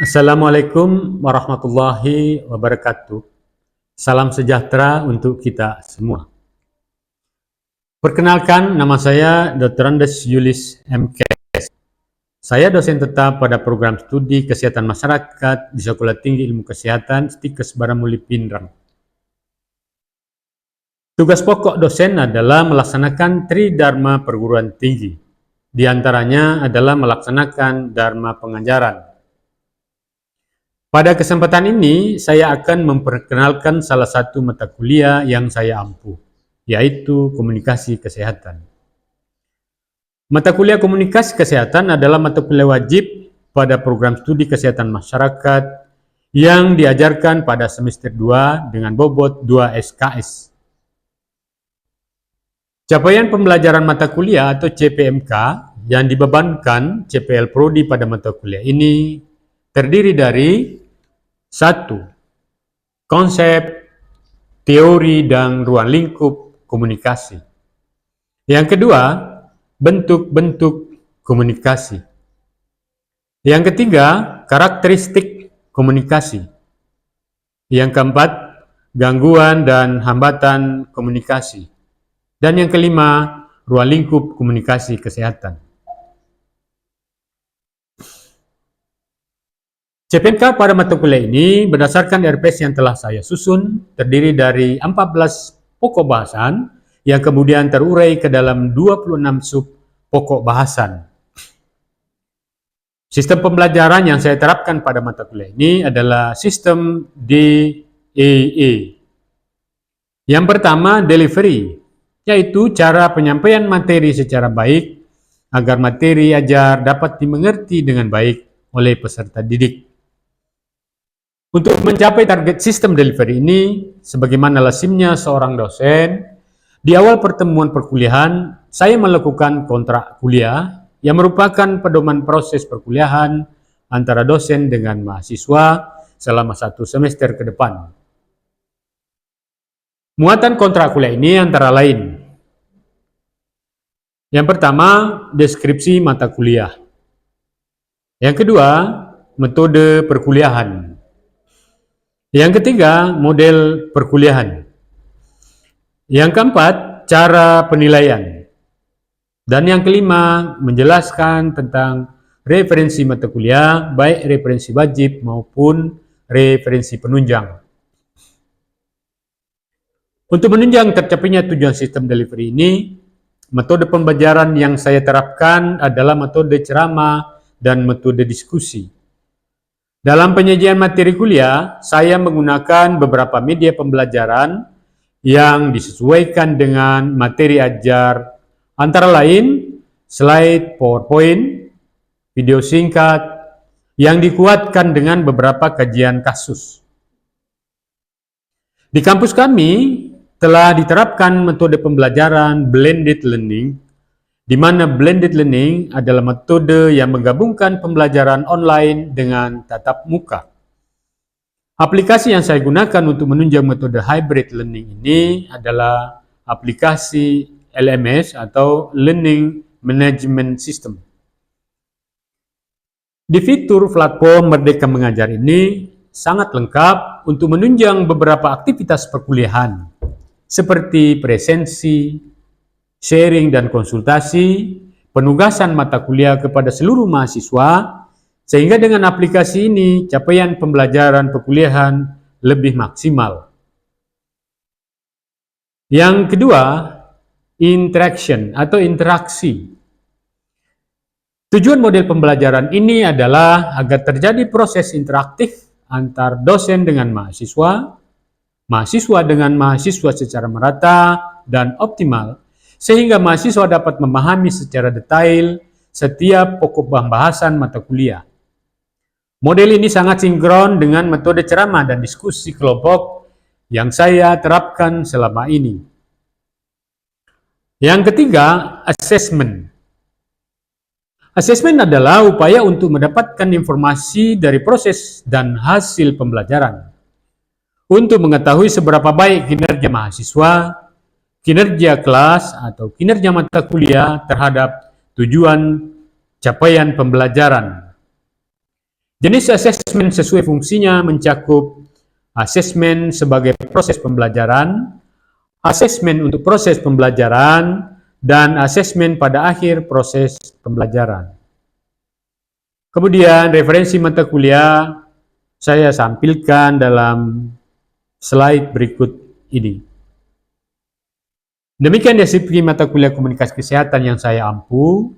Assalamualaikum warahmatullahi wabarakatuh. Salam sejahtera untuk kita semua. Perkenalkan, nama saya Dr. Andes Yulis MK. Saya dosen tetap pada program studi Kesehatan Masyarakat di Sekolah Tinggi Ilmu Kesehatan Stikes Baramuli Pindrang. Tugas pokok dosen adalah melaksanakan Tridharma perguruan tinggi. Di antaranya adalah melaksanakan Dharma pengajaran. Pada kesempatan ini, saya akan memperkenalkan salah satu mata kuliah yang saya ampuh, yaitu Komunikasi Kesehatan. Mata kuliah Komunikasi Kesehatan adalah mata kuliah wajib pada program studi Kesehatan Masyarakat yang diajarkan pada semester 2 dengan bobot 2 SKS. Capaian pembelajaran mata kuliah atau CPMK yang dibebankan CPL Prodi pada mata kuliah ini terdiri dari 1. Konsep, teori, dan ruang lingkup komunikasi. Yang kedua, bentuk-bentuk komunikasi. Yang ketiga, karakteristik komunikasi. Yang keempat, gangguan dan hambatan komunikasi. Dan yang kelima, ruang lingkup komunikasi kesehatan. CPMK pada mata kuliah ini berdasarkan RPS yang telah saya susun, terdiri dari 14 pokok bahasan yang kemudian terurai ke dalam 26 sub pokok bahasan. Sistem pembelajaran yang saya terapkan pada mata kuliah ini adalah sistem DAA. Yang pertama, delivery, yaitu cara penyampaian materi secara baik agar materi ajar dapat dimengerti dengan baik oleh peserta didik. Untuk mencapai target sistem delivery ini, sebagaimana lazimnya seorang dosen, di awal pertemuan perkuliahan, saya melakukan kontrak kuliah yang merupakan pedoman proses perkuliahan antara dosen dengan mahasiswa selama 1 semester ke depan. Muatan kontrak kuliah ini antara lain. Yang pertama, deskripsi mata kuliah. Yang kedua, metode perkuliahan. Yang ketiga, model perkuliahan. Yang keempat, cara penilaian. Dan yang kelima, menjelaskan tentang referensi mata kuliah, baik referensi wajib maupun referensi penunjang. Untuk menunjang tercapainya tujuan sistem delivery ini, metode pembelajaran yang saya terapkan adalah metode ceramah dan metode diskusi. Dalam penyajian materi kuliah, saya menggunakan beberapa media pembelajaran yang disesuaikan dengan materi ajar, antara lain slide PowerPoint, video singkat, yang dikuatkan dengan beberapa kajian kasus. Di kampus kami telah diterapkan metode pembelajaran blended learning, di mana blended learning adalah metode yang menggabungkan pembelajaran online dengan tatap muka. Aplikasi yang saya gunakan untuk menunjang metode hybrid learning ini adalah aplikasi LMS atau Learning Management System. Di fitur platform Merdeka Mengajar ini sangat lengkap untuk menunjang beberapa aktivitas perkuliahan seperti presensi, sharing dan konsultasi, penugasan mata kuliah kepada seluruh mahasiswa, sehingga dengan aplikasi ini capaian pembelajaran perkuliahan lebih maksimal. Yang kedua, interaction atau interaksi. Tujuan model pembelajaran ini adalah agar terjadi proses interaktif antar dosen dengan mahasiswa, mahasiswa dengan mahasiswa secara merata dan optimal, sehingga mahasiswa dapat memahami secara detail setiap pokok bahasan mata kuliah. Model ini sangat sinkron dengan metode ceramah dan diskusi kelompok yang saya terapkan selama ini. Yang ketiga, assessment. Assessment adalah upaya untuk mendapatkan informasi dari proses dan hasil pembelajaran untuk mengetahui seberapa baik kinerja mahasiswa, kinerja kelas atau kinerja mata kuliah terhadap tujuan capaian pembelajaran. Jenis asesmen sesuai fungsinya mencakup asesmen sebagai proses pembelajaran, asesmen untuk proses pembelajaran, dan asesmen pada akhir proses pembelajaran. Kemudian referensi mata kuliah saya sampilkan dalam slide berikut ini. Demikian disiplin mata kuliah komunikasi kesehatan yang saya ampu.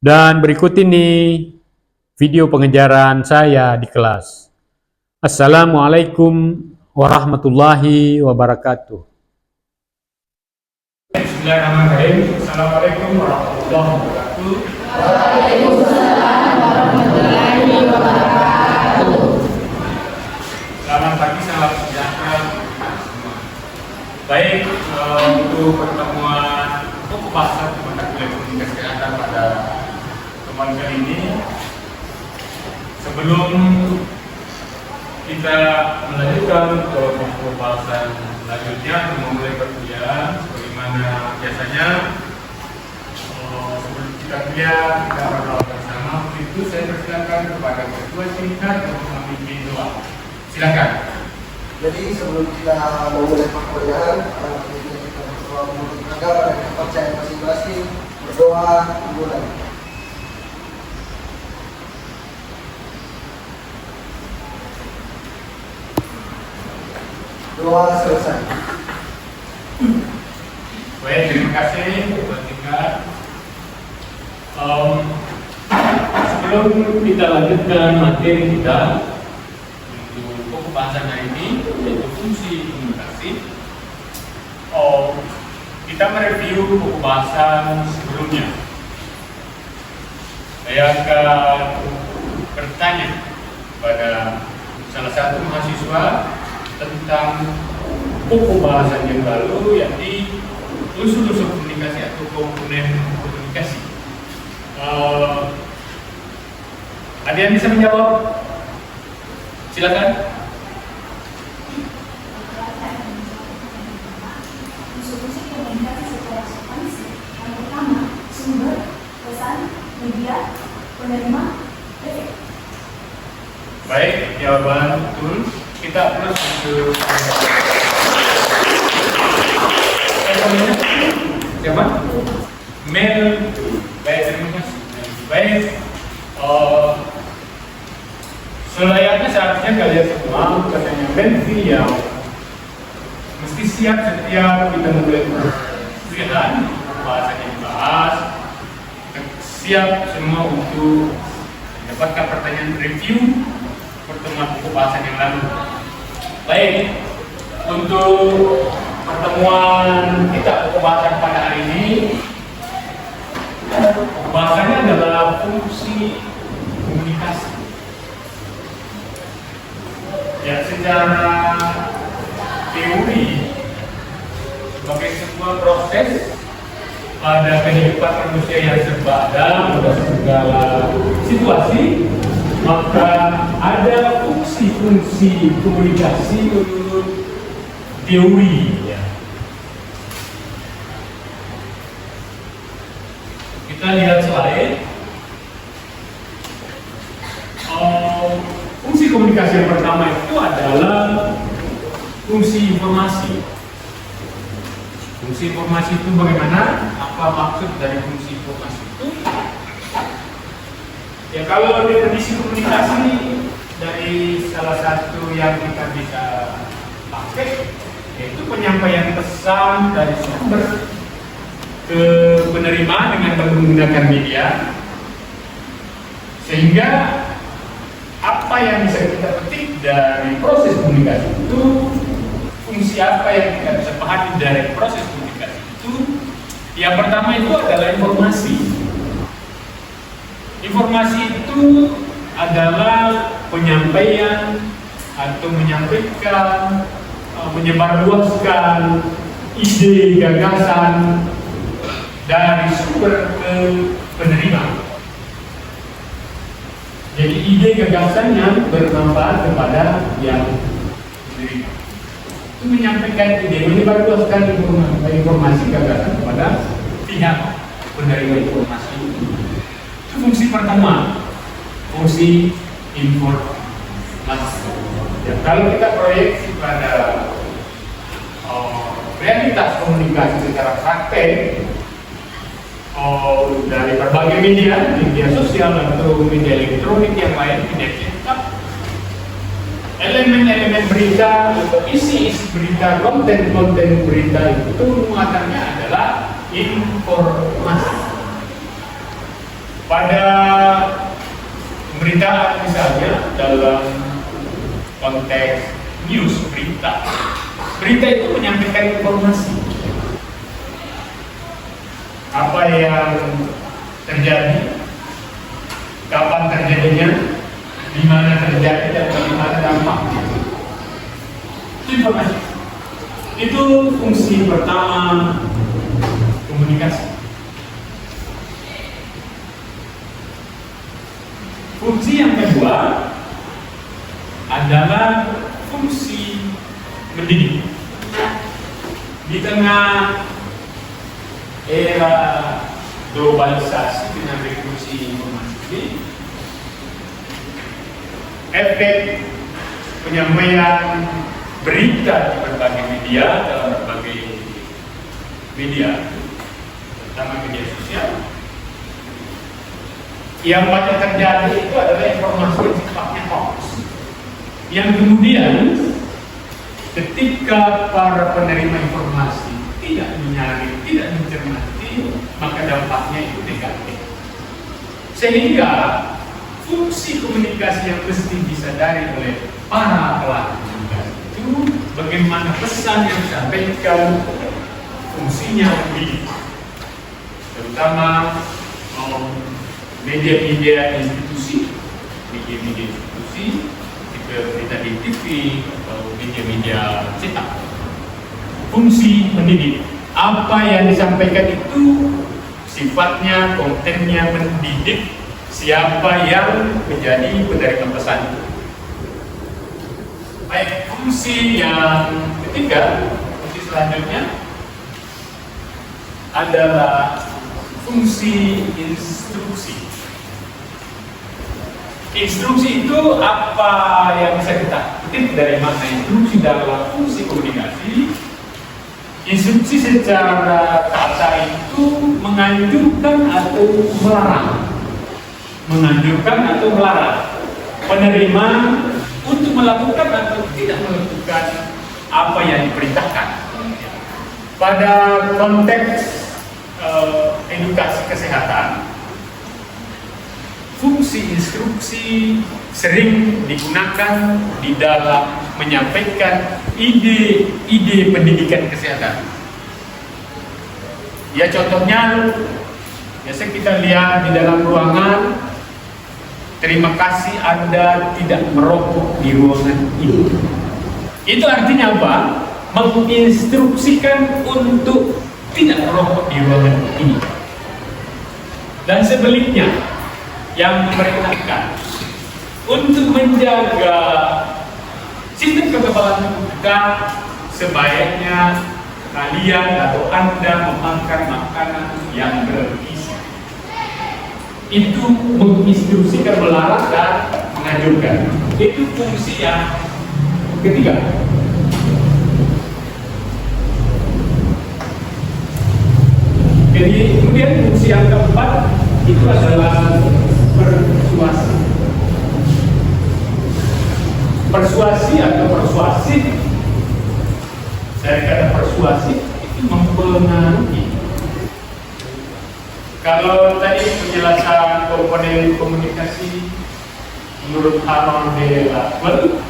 Dan berikut ini video pengejaran saya di kelas. Assalamualaikum warahmatullahi wabarakatuh. Bismillahirrahmanirrahim. Assalamualaikum warahmatullahi wabarakatuh. Waalaikumsalam warahmatullahi wabarakatuh. Selamat pagi, salam sejahtera. Baik, untuk pertemuan pembahasan mata kuliah komunikasi kesehatan pada pertemuan kali ini, sebelum kita melanjutkan ke pembahasan selanjutnya untuk memulai perkuliahan, sebagaimana biasanya sebelum kita kuliah kita berdoa bersama. Untuk itu saya persilakan kepada ketua tingkat untuk memimpin doa. Silakan. Jadi sebelum kita memulai perkuliahan, kita berdoa menurut agama dan kepercayaan masing-masing, berdoa dimulai. Doa selesai. Baik, terima kasih ketua tingkat. Sebelum kita lanjutkan materi kita untuk pembahasan hari ini, yaitu fungsi komunikasi, kita mereview pembahasan sebelumnya. Saya akan bertanya kepada salah satu mahasiswa tentang pembahasan yang lalu, yakni unsur-unsur komunikasi atau komponen komunikasi. Ada yang bisa menjawab? Silakan. Fungsi komunikasi secara substansi yang pertama, sumber, pesan, media, penerima, efek. Baik, jawaban betul. Kita terus untuk siapa? Mel. Baik, terima kasih. Baik, selayaknya seharusnya kalian semua katanya Benfi yang mesti siap setiap kita mulai kuliahan, bahasa yang dibahas, siap semua untuk mendapatkan pertanyaan review pertemuan pembahasan yang lalu. Baik, untuk pertemuan kita pembahasan pada hari ini, pembahasannya adalah fungsi komunikasi. Ya, secara teori sebagai sebuah proses pada kehidupan manusia yang serba ada pada segala situasi, maka ada fungsi-fungsi komunikasi menurut teori. Ya. Kita lihat slide. Fungsi komunikasi yang pertama itu adalah fungsi informasi. Fungsi informasi itu bagaimana? Apa maksud dari fungsi informasi itu? Ya, kalau definisi komunikasi dari salah satu yang kita bisa pakai, yaitu penyampaian pesan dari sumber ke penerima dengan menggunakan media, sehingga apa yang bisa kita petik dari proses komunikasi itu, fungsi apa yang kita bisa pahami dari proses komunikasi itu, yang pertama itu adalah informasi. Informasi itu adalah penyampaian atau menyampaikan, menyebarluaskan ide, gagasan dari sumber ke penerima. Jadi ide gagasan yang bermanfaat kepada yang penerima. Itu menyampaikan ide, menyebarluaskan informasi gagasan kepada pihak penerima informasi. Itu fungsi pertama. fungsi informasi. Ya, kalau kita proyeksi pada realitas komunikasi secara praktek dari berbagai media sosial atau media elektronik yang lain, media cetak, elemen-elemen berita atau isi-isi berita, konten-konten berita itu muatannya adalah informasi. Pada pemberitaan misalnya dalam konteks news berita itu menyampaikan informasi apa yang terjadi, kapan terjadinya, di mana terjadi dan bagaimana dampaknya. Itu informasi. Itu fungsi pertama komunikasi. Fungsi yang kedua adalah fungsi mendidik. Di tengah era globalisasi dengan revolusi informasi, efek penyampaian berita di berbagai media, dalam berbagai media, terutama media sosial, yang banyak terjadi itu adalah informasi yang sifatnya hoax, yang kemudian ketika para penerima informasi tidak menyaring, tidak mencermati, maka dampaknya itu negatif. Sehingga fungsi komunikasi yang mesti disadari oleh para pelaku komunikasi itu bagaimana pesan yang disampaikan, fungsinya mendidik, terutama media-media institusi, berita di TV atau media-media cetak. Fungsi mendidik, apa yang disampaikan itu sifatnya, kontennya mendidik siapa yang menjadi penerima pesan itu. Baik, fungsi yang ketiga, fungsi selanjutnya adalah fungsi instruksi. Instruksi itu apa yang bisa kita kutip dari makna instruksi dalam fungsi komunikasi? Instruksi secara kata itu menganjurkan atau melarang, penerima untuk melakukan atau tidak melakukan apa yang diperintahkan. Pada konteks edukasi kesehatan, fungsi instruksi sering digunakan di dalam menyampaikan ide-ide pendidikan kesehatan. Ya, contohnya biasa kita lihat di dalam ruangan, terima kasih Anda tidak merokok di ruangan ini. Itu artinya apa? Menginstruksikan untuk tidak merokok di ruangan ini. Dan sebaliknya, yang memerintahkan untuk menjaga sistem kekebalan tubuh kita, sebaiknya kalian atau Anda memakan makanan yang bergizi. Itu menginstruksikan, melarang dan menganjurkan. Itu fungsi yang ketiga. Jadi kemudian fungsi yang keempat itu adalah persuasi. Persuasi atau persuasif, saya kata persuasif itu mempengaruhi. Kalau tadi penjelasan komponen komunikasi menurut Harold de Laswell,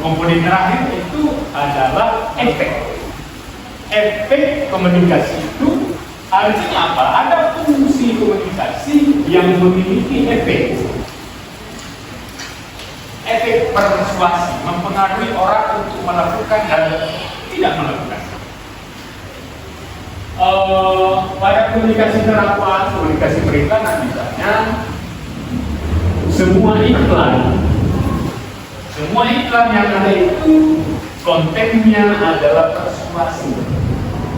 komponen terakhir itu adalah efek. Efek komunikasi itu artinya apa? Ada fungsi komunikasi yang memiliki efek. Efek persuasi mempengaruhi orang untuk melakukan dan tidak melakukan. Pada komunikasi terapan, komunikasi periklanan misalnya, semua iklan yang ada itu kontennya adalah persuasi.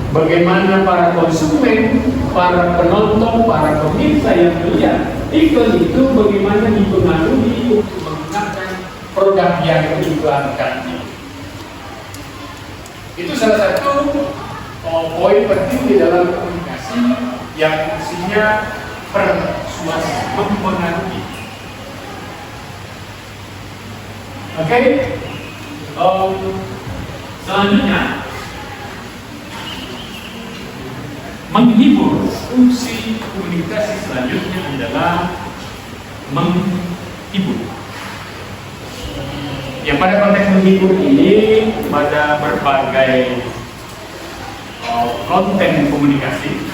Bagaimana para konsumen, para penonton, para pemirsa yang melihat Iklan itu bagaimana dipengaruhi untuk menggunakan produk yang diiklankan ini. Itu salah satu poin penting di dalam komunikasi yang isinya persuasi, mempengaruhi. Oke, selanjutnya menghibur. Fungsi komunikasi selanjutnya adalah menghibur. Yang pada konteks menghibur ini pada berbagai konten komunikasi,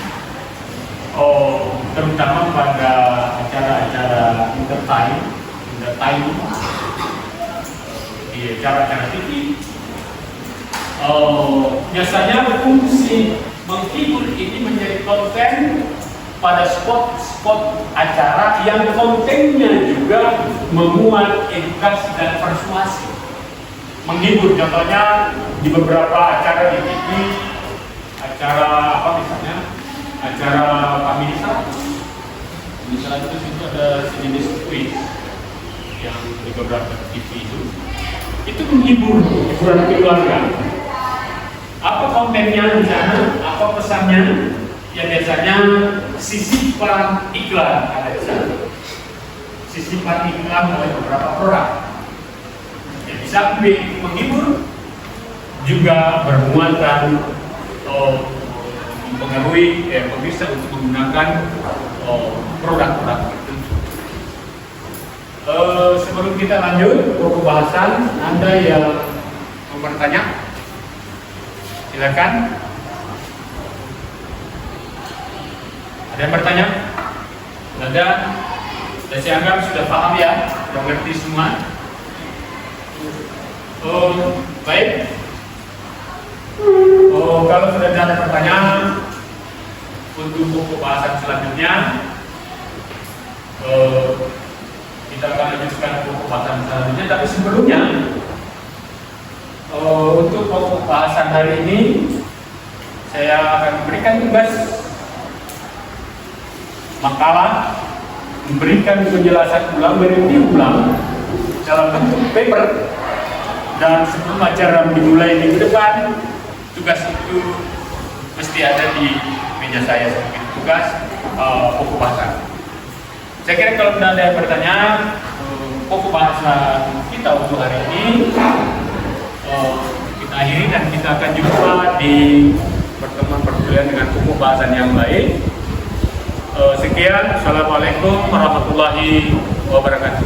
terutama pada acara-acara entertain di acara-acara TV. Biasanya fungsi menghibur ini menjadi konten pada spot-spot acara yang kontennya juga memuat edukasi dan persuasi. Menghibur contohnya di beberapa acara di TV, acara apa misalnya, acara Family 100. Misalnya itu ada sejenis quiz yang di beberapa TV itu menghibur, hiburan keluarga. Apa kontennya di sana, apa pesannya? Ya biasanya sisipan iklan ada di sana. Sisipan iklan oleh beberapa produk. Ya, di samping menghibur juga bermuatan mempengaruhi pemirsa untuk menggunakan produk-produk tertentu. Sebelum kita lanjut ke pembahasan, Anda yang mau bertanya, silakan. Ada yang bertanya? Ada? Saya anggap sudah paham ya, sudah ngerti semua. Baik. Kalau sudah ada pertanyaan untuk pembahasan selanjutnya, kita akan lanjutkan pembahasan selanjutnya. Tapi sebelumnya, untuk pembahasan hari ini, saya akan memberikan tugas makalah, memberikan penjelasan ulang, mereview ulang dalam bentuk paper. Dan sebelum acara dimulai minggu depan, tugas itu mesti ada di meja saya sebagai tugas pokok bahasan. Saya kira kalau tidak ada yang bertanya, pokok bahasan kita untuk hari ini kita akhiri dan kita akan jumpa di pertemuan perkuliahan dengan pokok bahasan yang lain. Sekian, assalamualaikum warahmatullahi wabarakatuh.